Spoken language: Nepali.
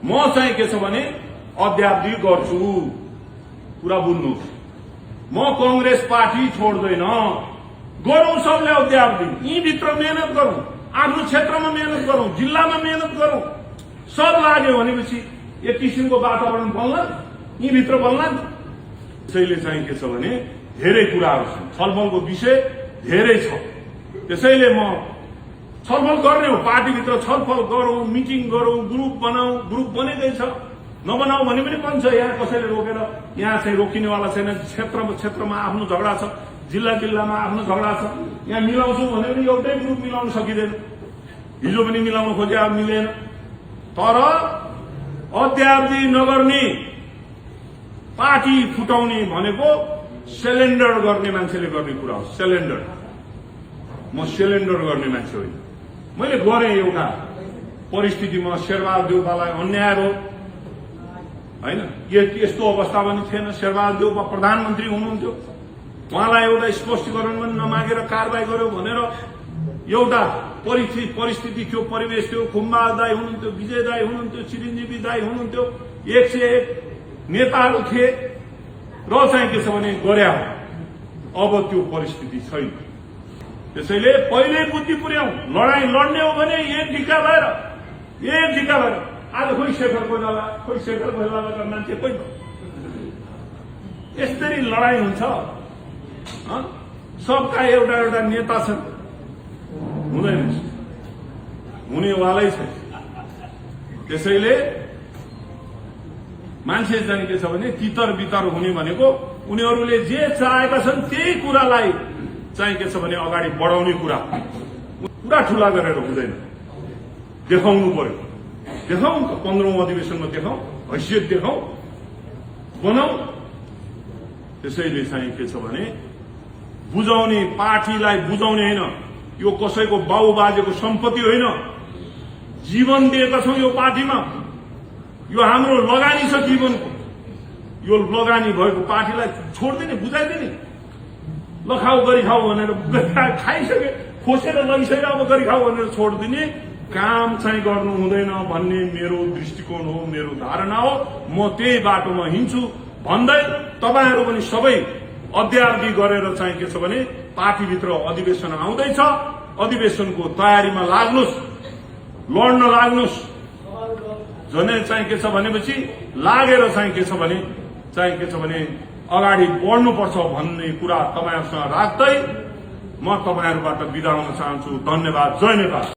म चाहिँ के छ भने अध्यावधि गर्छु। कुरा बुझ्नुहोस्, म कांग्रेस पार्टी छोड्दैन। गरौं सबले अध्यावधि, यहीँभित्र मेहनत गरौं, आफ्नो क्षेत्रमा मेहनत गरौं, जिल्लामा मेहनत गरौं। सब लाग्यो भनेपछि एक किसिमको वातावरण बन्ला, यहीँभित्र बन्ला। त्यसैले चाहिँ के छ भने धेरै कुराहरू छन्, छलफलको विषय धेरै छ। त्यसैले म छलफल गर्ने हो, पार्टीभित्र छलफल गरौं, मिटिङ गरौं, ग्रुप बनाऊ। ग्रुप बनेकै छ, नबनाऊ भने पनि बन्छ। यहाँ कसैले रोकेर यहाँ चाहिँ रोकिनेवाला छैन। क्षेत्रमा आफ्नो झगडा छ, जिल्लामा आफ्नो झगडा छ। यहाँ मिलाउँछौ भने पनि एउटै ग्रुप मिलाउन सकिँदैन। हिजो पनि मिलाउन खोजे, अब मिलेन। तर अध्यावधि नगर्ने, पार्टी फुटाउने भनेको सिलेन्डर गर्ने मान्छेले गर्ने कुरा हो। सिलेन्डर, म सिलेन्डर गर्ने मान्छे होइन। मैले गरेँ एउटा परिस्थितिमा शेरबहादुर देउपालाई अन्याय हो होइन, यस्तो अवस्था पनि थिएन। शेरबहादुर देउपा प्रधानमन्त्री हुनुहुन्थ्यो, उहाँलाई एउटा स्पष्टीकरण पनि नमागेर कारबाही गर्यो भनेर एउटा परिस्थिति थियो, परिवेश थियो। खुम्बाल दाई हुनुहुन्थ्यो, विजय दाई हुनुहुन्थ्यो, चिरञ्जीवी दाई हुनुहुन्थ्यो, 101 नेताहरू थिए र चाहिँ के छ भने गर्या हो। अब त्यो परिस्थिति छैन। त्यसैले पहिले बुद्धि पुर्याउँ। लडाईँ लड्ने हो भने एक ढिक्का भएर आज खोइ शेखर कोइराला, खोइ शेखर कोइरालाका मान्छे कोही यसरी लडाईँ हुन्छ। सबका एउटा नेता छन्, हुँदैन, हुनेवालै छैन। त्यसैले मान्छे चाहिँ के छ भने तितर बितर हुने भनेको उनीहरूले जे चाहेका छन् त्यही कुरालाई चाहिँ के छ भने अगाडि बढाउने कुरा ठूला गरेर हुँदैन। देखाउनु पर्यो, देखाउँ, 15औं अधिवेशनमा देखाउँ, हैसियत देखाउँ, बनाऊ। त्यसैले चाहिँ के छ भने बुझाउने, पार्टीलाई बुझाउने होइन। यो कसैको बाउ बाजेको सम्पत्ति होइन। जीवन दिएका छौं यो पार्टीमा, यो हाम्रो लगानी छ जीवनको। यो लगानी भएको पार्टीलाई छोड्दिने, बुझाइदिने। लखाऊ गरी खाऊ भनेर खाइसके, खोसेर लगिसक्यो, अब गरी खाऊ भनेर छोडिदिने काम चाहिँ गर्नु हुँदैन भन्ने मेरो दृष्टिकोण हो, मेरो धारणा हो। म त्यही बाटोमा हिँड्छु भन्दै तपाईहरू पनि सबै अध्यावधि गरेर चाहिँ के छ भने पार्टीभित्र अधिवेशन आउँदैछ, अधिवेशनको तयारीमा लाग्नुहोस्, लड्न लाग्नुहोस्। जनै चाहिँ के छ भनेपछि लागेर चाहिँ के छ भने अगाडि बढ्नुपर्छ भन्ने कुरा तपाईहरुसँग राख्दै म तपाईहरुबाट बिदा हुन चाहन्छु। धन्यवाद। जय नेपाल।